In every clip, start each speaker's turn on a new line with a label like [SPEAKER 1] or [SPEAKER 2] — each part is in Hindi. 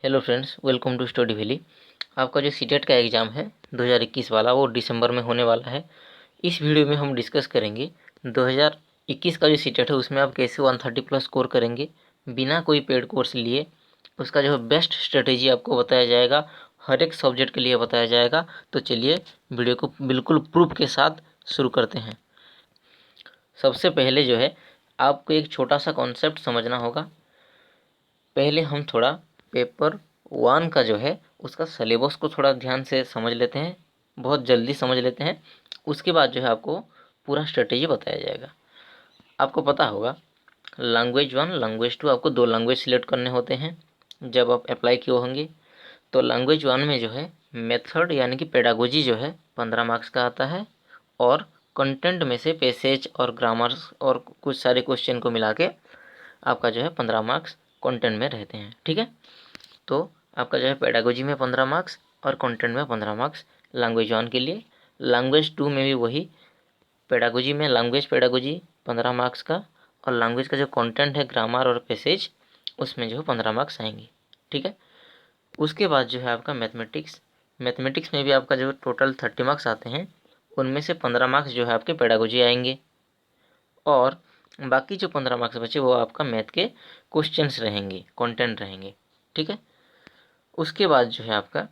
[SPEAKER 1] Hello friends, welcome to study valley. आपका जो सीटेट का एग्ज़ाम है 2021 वाला, वो दिसंबर में होने वाला है। इस वीडियो में हम डिस्कस करेंगे 2021 का जो सीटेट है उसमें आप कैसे 130 प्लस स्कोर करेंगे बिना कोई पेड कोर्स लिए। उसका जो है बेस्ट स्ट्रेटेजी आपको बताया जाएगा, हर एक सब्जेक्ट के लिए बताया जाएगा। तो चलिए वीडियो को बिल्कुल प्रूफ के साथ शुरू करते हैं। सबसे पहले जो है आपको एक छोटा सा कॉन्सेप्ट समझना होगा। पहले हम थोड़ा पेपर 1 का जो है उसका सिलेबस को थोड़ा ध्यान से समझ लेते हैं, बहुत जल्दी समझ लेते हैं। उसके बाद जो है आपको पूरा स्ट्रेटेजी बताया जाएगा। आपको पता होगा लैंग्वेज 1 लैंग्वेज 2 आपको दो लैंग्वेज सिलेक्ट करने होते हैं जब आप अप्लाई किए होंगे। तो लैंग्वेज 1 में जो है मेथड यानी कि पेडागोजी जो है 15 मार्क्स का आता है, और कंटेंट में से पैसेज और ग्रामर्स और कुछ सारे क्वेश्चन को मिला के आपका जो है 15 मार्क्स कंटेंट में रहते हैं। ठीक है, तो आपका जो है पेडागोजी में 15 मार्क्स और कंटेंट में 15 मार्क्स लैंग्वेज 1 के लिए। लैंग्वेज 2 में भी वही, पेडागोजी में लैंग्वेज पेडागोजी 15 मार्क्स का, और लैंग्वेज का जो कंटेंट है ग्रामर और पैसेज उसमें जो है 15 मार्क्स आएंगे। ठीक है, उसके बाद जो है आपका मैथमेटिक्स। मैथमेटिक्स में भी आपका जो टोटल 30 मार्क्स आते हैं, उनमें से 15 मार्क्स जो है आपके पेडागोजी आएंगे, और बाकी जो 15 मार्क्स बचे वो आपका मैथ के क्वेश्चंस रहेंगे, कंटेंट रहेंगे। ठीक है, उसके बाद जो है आपका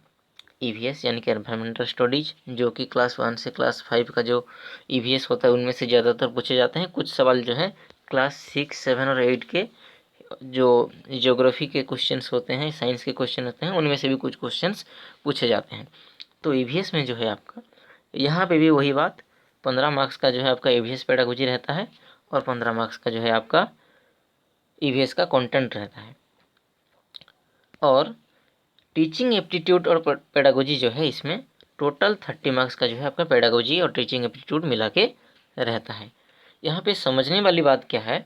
[SPEAKER 1] ईवीएस यानी कि एनवायरमेंटल स्टडीज, जो कि क्लास 1 से क्लास 5 का जो ईवीएस होता है उनमें से ज़्यादातर पूछे जाते हैं। कुछ सवाल जो है क्लास 6, 7 और 8 के जो ज्योग्राफी के क्वेश्चंस होते हैं, साइंस के क्वेश्चन होते हैं, उनमें से भी कुछ क्वेश्चंस पूछे जाते हैं। तो ईवीएस में जो है आपका यहाँ पे भी वही बात, 15 मार्क्स का जो है आपका ईवीएस पेडागोजी रहता है, और 15 मार्क्स का जो है आपका ईवीएस का कंटेंट रहता है। और टीचिंग एप्टीट्यूड और पेडागोजी जो है इसमें टोटल 30 मार्क्स का जो है आपका पेडागोजी और टीचिंग एप्टीट्यूड मिला के रहता है। यहाँ पे समझने वाली बात क्या है,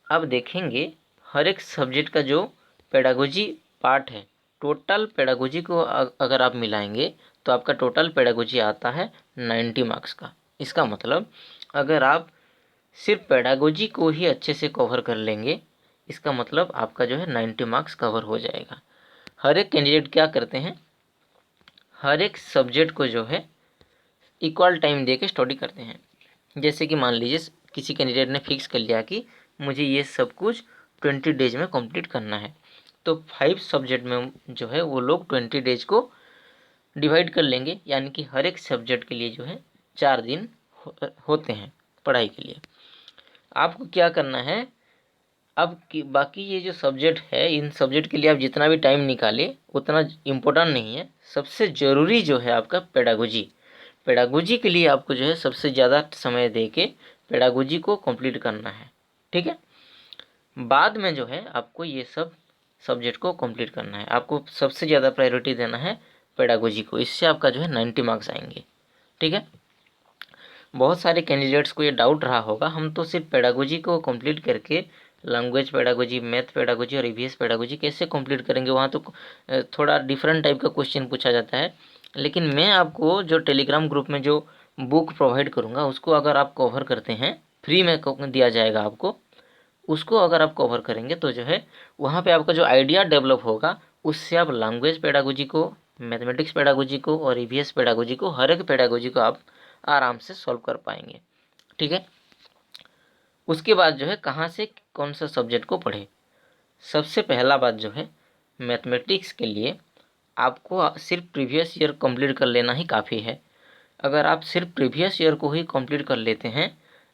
[SPEAKER 1] आप देखेंगे हर एक सब्जेक्ट का जो पेडागोजी पार्ट है, टोटल पेडागोजी को अगर आप मिलाएंगे तो आपका टोटल पेडागोजी आता है 90 मार्क्स का। इसका मतलब अगर आप सिर्फ पेडागोजी को ही अच्छे से कवर कर लेंगे, इसका मतलब आपका जो है 90 मार्क्स कवर हो जाएगा। हर एक कैंडिडेट क्या करते हैं, हर एक सब्जेक्ट को जो है इक्वल टाइम दे के स्टडी करते हैं। जैसे कि मान लीजिए किसी कैंडिडेट ने फिक्स कर लिया कि मुझे ये सब कुछ 20 डेज में कंप्लीट करना है, तो 5 सब्जेक्ट में जो है वो लोग 20 डेज को डिवाइड कर लेंगे, यानी कि हर एक सब्जेक्ट के लिए जो है 4 दिन होते हैं पढ़ाई के लिए। आपको क्या करना है, अब कि बाकी ये जो सब्जेक्ट है, इन सब्जेक्ट के लिए आप जितना भी टाइम निकाले उतना इम्पोर्टेंट नहीं है। सबसे ज़रूरी जो है आपका पेडागोजी। पेडागोजी के लिए आपको जो है सबसे ज़्यादा समय दे के पेडागोजी को कंप्लीट करना है। ठीक है, बाद में जो है आपको ये सब सब्जेक्ट को कंप्लीट करना है। आपको सबसे ज़्यादा प्रायोरिटी देना है पेडागोजी को, इससे आपका जो है 90 मार्क्स आएंगे। ठीक है, बहुत सारे कैंडिडेट्स को ये डाउट रहा होगा, हम तो सिर्फ पेडागोजी को कंप्लीट करके लैंग्वेज पेडागोजी, मैथ पेडागोजी और ईवीएस पेडागोजी कैसे कंप्लीट करेंगे, वहाँ तो थोड़ा डिफरेंट टाइप का क्वेश्चन पूछा जाता है। लेकिन मैं आपको जो टेलीग्राम ग्रुप में जो बुक प्रोवाइड करूँगा उसको अगर आप कवर करते हैं, फ्री में दिया जाएगा आपको, उसको अगर आप कवर करेंगे तो जो है वहाँ पे आपका जो आइडिया डेवलप होगा, उससे आप लैंग्वेज पेडागोजी को, मैथमेटिक्स पेडागोजी को और ईवीएस पेडागोजी को, हर एक पेडागोजी को आप आराम से सॉल्व कर पाएंगे। ठीक है, उसके बाद जो है कहाँ से कौन सा सब्जेक्ट को पढ़े। सबसे पहला बात जो है, मैथमेटिक्स के लिए आपको सिर्फ प्रीवियस ईयर कंप्लीट कर लेना ही काफ़ी है। अगर आप सिर्फ प्रीवियस ईयर को ही कंप्लीट कर लेते हैं,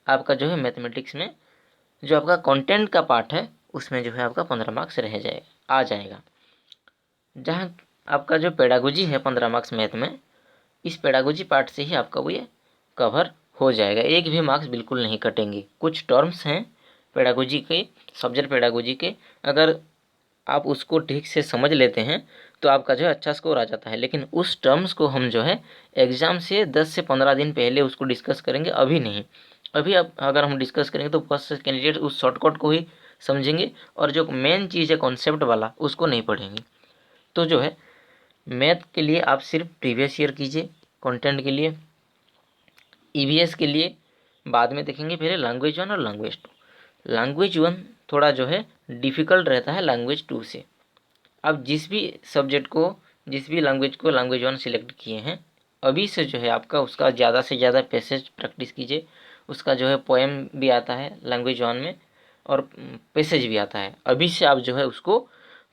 [SPEAKER 1] आपका जो है मैथमेटिक्स में जो आपका कंटेंट का पार्ट है उसमें जो है आपका 15 मार्क्स रह जाएगा, आ जाएगा। जहाँ आपका जो पेडागोजी है 15 मार्क्स मैथ में, इस पेडागोजी पार्ट से ही आपका वो ये कवर हो जाएगा, एक भी मार्क्स बिल्कुल नहीं कटेंगे। कुछ टर्म्स हैं पेडागोजी के, सब्जेक्ट पेडागोजी के, अगर आप उसको ठीक से समझ लेते हैं तो आपका जो है अच्छा स्कोर आ जाता है। लेकिन उस टर्म्स को हम जो है एग्ज़ाम से 10 से 15 दिन पहले उसको डिस्कस करेंगे, अभी नहीं। अभी अब अगर हम डिस्कस करेंगे तो बहुत से कैंडिडेट उस शॉर्टकट को ही समझेंगे, और जो मेन चीज़ है कॉन्सेप्ट वाला उसको नहीं पढ़ेंगे। तो जो है मैथ के लिए आप सिर्फ प्रीवियस ईयर कीजिए, कंटेंट के लिए। ईवीएस के लिए बाद में देखेंगे, पहले लैंग्वेज 1 और लैंग्वेज 2। लैंग्वेज 1 थोड़ा जो है डिफ़िकल्ट रहता है लैंग्वेज 2 से। आप जिस भी सब्जेक्ट को, जिस भी लैंग्वेज को लैंग्वेज 1 सिलेक्ट किए हैं, अभी से जो है आपका उसका ज़्यादा से ज़्यादा पैसेज प्रैक्टिस कीजिए। उसका जो है पोएम भी आता है लैंग्वेज 1 में और पैसेज भी आता है। अभी से आप जो है उसको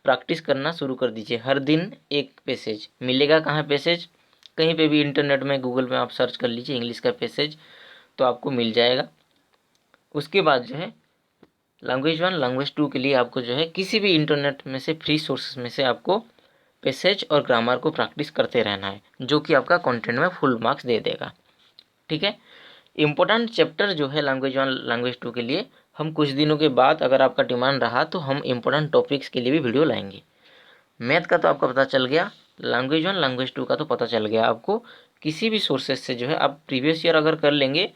[SPEAKER 1] प्रैक्टिस करना शुरू कर दीजिए। हर दिन एक पैसेज मिलेगा। कहाँ पैसेज? कहीं पे भी इंटरनेट में, गूगल में आप सर्च कर लीजिए इंग्लिश का पैसेज, तो आपको मिल जाएगा। उसके बाद जो है लैंग्वेज 1 लैंग्वेज 2 के लिए आपको जो है किसी भी इंटरनेट में से, फ्री सोर्सेस में से आपको पैसेज और ग्रामर को प्रैक्टिस करते रहना है, जो कि आपका कंटेंट में फुल मार्क्स दे देगा। ठीक है। इम्पोर्टेंट चैप्टर जो है लैंग्वेज 1 लैंग्वेज 2 के लिए, हम कुछ दिनों के बाद अगर आपका डिमांड रहा तो हम इम्पोर्टेंट टॉपिक्स के लिए भी वीडियो लाएंगे। मैथ का तो आपका पता चल गया, लैंग्वेज 1 लैंग्वेज 2 का तो पता चल गया आपको। किसी भी सोर्सेज से जो है आप प्रीवियस ईयर अगर कर लेंगे,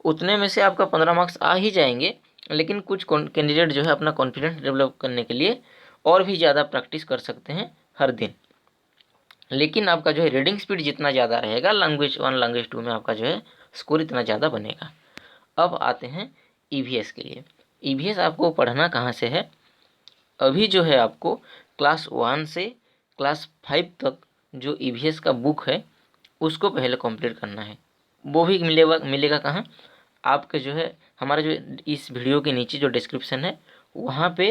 [SPEAKER 1] उतने में से आपका 15 मार्क्स आ ही जाएंगे। लेकिन कुछ कैंडिडेट जो है अपना कॉन्फिडेंस डेवलप करने के लिए और भी ज़्यादा प्रैक्टिस कर सकते हैं हर दिन। लेकिन आपका जो है रीडिंग स्पीड जितना ज़्यादा रहेगा, लैंग्वेज 1 लैंग्वेज 2 में आपका जो है स्कोर इतना ज़्यादा बनेगा। अब आते हैं ईवीएस के लिए। ईवीएस आपको पढ़ना कहाँ से है? अभी जो है आपको क्लास 1 से क्लास 5 तक जो ईवीएस का बुक है उसको पहले कंप्लीट करना है। वो भी मिलेगा कहाँ? आपके जो है हमारे जो इस वीडियो के नीचे जो डिस्क्रिप्शन है, वहाँ पे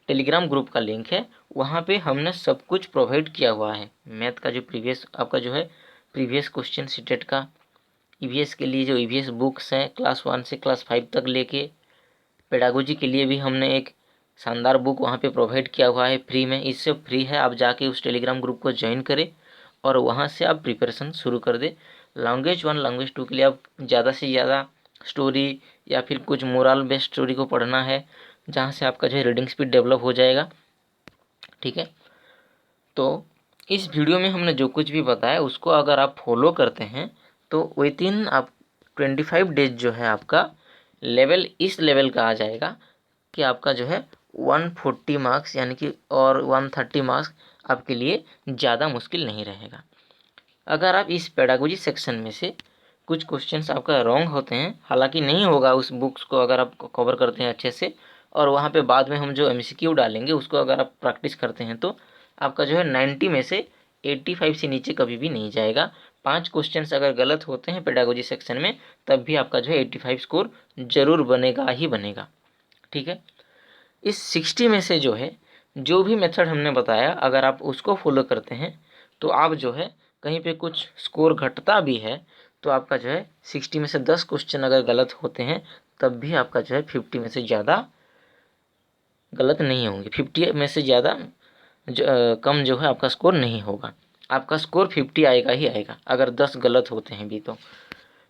[SPEAKER 1] टेलीग्राम ग्रुप का लिंक है। वहाँ पे हमने सब कुछ प्रोवाइड किया हुआ है। मैथ का जो प्रीवियस आपका जो है प्रीवियस क्वेश्चन सीटेट का, ईवीएस के लिए जो ईवीएस बुक्स हैं क्लास 1 से क्लास 5 तक लेके, पेडागोजी के लिए भी हमने एक शानदार बुक वहाँ पे प्रोवाइड किया हुआ है फ्री में। इससे फ्री है, आप जाके उस टेलीग्राम ग्रुप को ज्वाइन करें और वहाँ से आप प्रिपरेशन शुरू कर दें। लैंग्वेज 1 लैंग्वेज 2 के लिए आप ज़्यादा से ज़्यादा स्टोरी या फिर कुछ मोरल बेस्ड स्टोरी को पढ़ना है, जहाँ से आपका जो है रीडिंग स्पीड डेवलप हो जाएगा। ठीक है। तो इस वीडियो में हमने जो कुछ भी बताया उसको अगर आप फॉलो करते हैं तो विद इन आप 25 डेज जो है आपका लेवल इस लेवल का आ जाएगा कि आपका जो है 140 मार्क्स यानी कि और 130 मार्क्स आपके लिए ज़्यादा मुश्किल नहीं रहेगा। अगर आप इस पेडागोजी सेक्शन में से कुछ क्वेश्चंस आपका रॉन्ग होते हैं, हालांकि नहीं होगा उस बुक्स को अगर आप कवर करते हैं अच्छे से, और वहाँ पे बाद में हम जो एमसीक्यू डालेंगे उसको अगर आप प्रैक्टिस करते हैं, तो आपका जो है 90 में से 85 से नीचे कभी भी नहीं जाएगा। 5 क्वेश्चंस अगर गलत होते हैं पेडागोजी सेक्शन में, तब भी आपका जो है 85 स्कोर जरूर बनेगा ही बनेगा। ठीक है। इस 60 में से जो है जो भी मेथड हमने बताया, अगर आप उसको फॉलो करते हैं तो आप जो है कहीं पे कुछ स्कोर घटता भी है तो आपका जो है 60 में से 10 क्वेश्चन अगर गलत होते हैं, तब भी आपका जो है 50 में से ज़्यादा गलत नहीं होंगे। 50 में से ज़्यादा कम जो है आपका स्कोर नहीं होगा। आपका स्कोर 50 आएगा ही आएगा अगर 10 गलत होते हैं भी। तो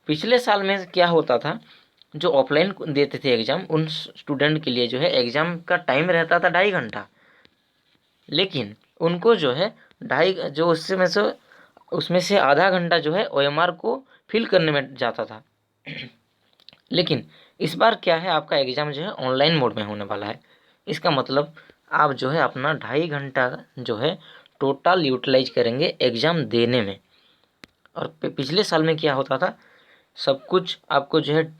[SPEAKER 1] पिछले साल में क्या होता था, जो ऑफलाइन देते थे एग्ज़ाम, उन स्टूडेंट के लिए जो है एग्ज़ाम का टाइम रहता था 2.5 घंटा, लेकिन उनको जो है ढाई जो उसमें से आधा घंटा जो है ओएमआर को फिल करने में जाता था। लेकिन इस बार क्या है, आपका एग्ज़ाम जो है ऑनलाइन मोड में होने वाला है। इसका मतलब आप जो है अपना 2.5 घंटा जो है टोटल यूटिलाइज करेंगे एग्ज़ाम देने में। और पिछले साल में क्या होता था, सब कुछ आपको जो है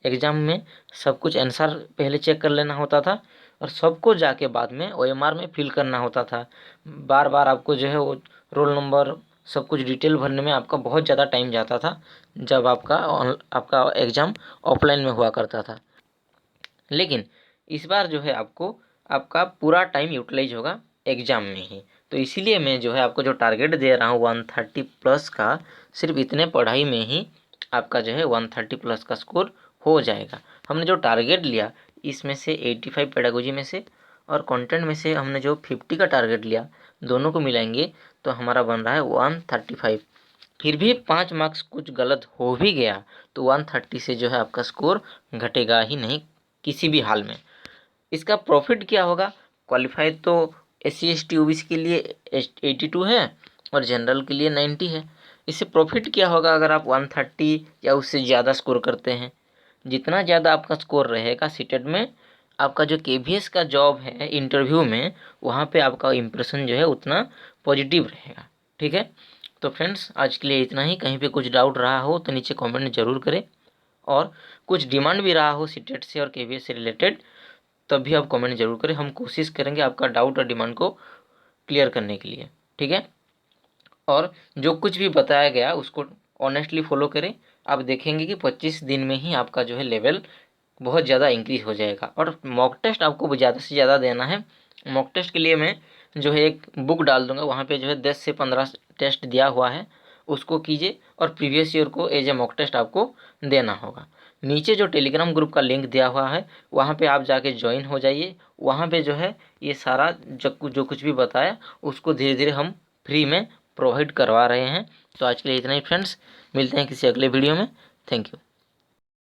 [SPEAKER 1] एग्ज़ाम में सब कुछ आंसर पहले चेक कर लेना होता था और सबको जाके बाद में ओएमआर में फिल करना होता था। बार बार आपको जो है वो रोल नंबर सब कुछ डिटेल भरने में आपका बहुत ज़्यादा टाइम जाता था, जब आपका एग्ज़ाम ऑफलाइन में हुआ करता था। लेकिन इस बार जो है आपको आपका पूरा टाइम यूटिलाइज होगा एग्ज़ाम में ही। तो इसीलिए मैं जो है आपको जो टारगेट दे रहा हूँ 130 प्लस का, सिर्फ इतने पढ़ाई में ही आपका जो है 130 प्लस का स्कोर हो जाएगा। हमने जो टारगेट लिया, इसमें से 85 पेडागोजी में से और कंटेंट में से हमने जो 50 का टारगेट लिया, दोनों को मिलाएंगे तो हमारा बन रहा है 135। फिर भी 5 मार्क्स कुछ गलत हो भी गया तो 130 से जो है आपका स्कोर घटेगा ही नहीं किसी भी हाल में। इसका प्रॉफिट क्या होगा? क्वालिफाई तो SC ST OBC के लिए 82 है और जनरल के लिए 90 है। इससे प्रॉफिट क्या होगा अगर आप 130 या उससे ज़्यादा स्कोर करते हैं? जितना ज़्यादा आपका स्कोर रहेगा सीटेट में, आपका जो KVS का जॉब है इंटरव्यू में, वहाँ पे आपका इम्प्रेशन जो है उतना पॉजिटिव रहेगा। ठीक है। तो फ्रेंड्स, आज के लिए इतना ही। कहीं पे कुछ डाउट रहा हो तो नीचे कमेंट जरूर करें, और कुछ डिमांड भी रहा हो सीटेट से और KVS से रिलेटेड, तब भी आप कमेंट जरूर करें। हम कोशिश करेंगे आपका डाउट और डिमांड को क्लियर करने के लिए, ठीक है। और जो कुछ भी बताया गया उसको ऑनेस्टली फॉलो करें। आप देखेंगे कि 25 दिन में ही आपका जो है लेवल बहुत ज़्यादा इंक्रीज हो जाएगा। और मॉक टेस्ट आपको ज़्यादा से ज़्यादा देना है। मॉक टेस्ट के लिए मैं जो है एक बुक डाल दूंगा, वहाँ पे जो है 10 से 15 टेस्ट दिया हुआ है, उसको कीजिए और प्रीवियस ईयर को एज ए मॉक टेस्ट आपको देना होगा। नीचे जो टेलीग्राम ग्रुप का लिंक दिया हुआ है वहाँ पे आप जाके ज्वाइन हो जाइए। वहाँ पे जो है ये सारा जो कुछ भी बताया उसको धीरे धीरे हम फ्री में प्रोवाइड करवा रहे हैं। तो आज के लिए इतना ही फ्रेंड्स, मिलते हैं किसी अगले वीडियो में। Thank you.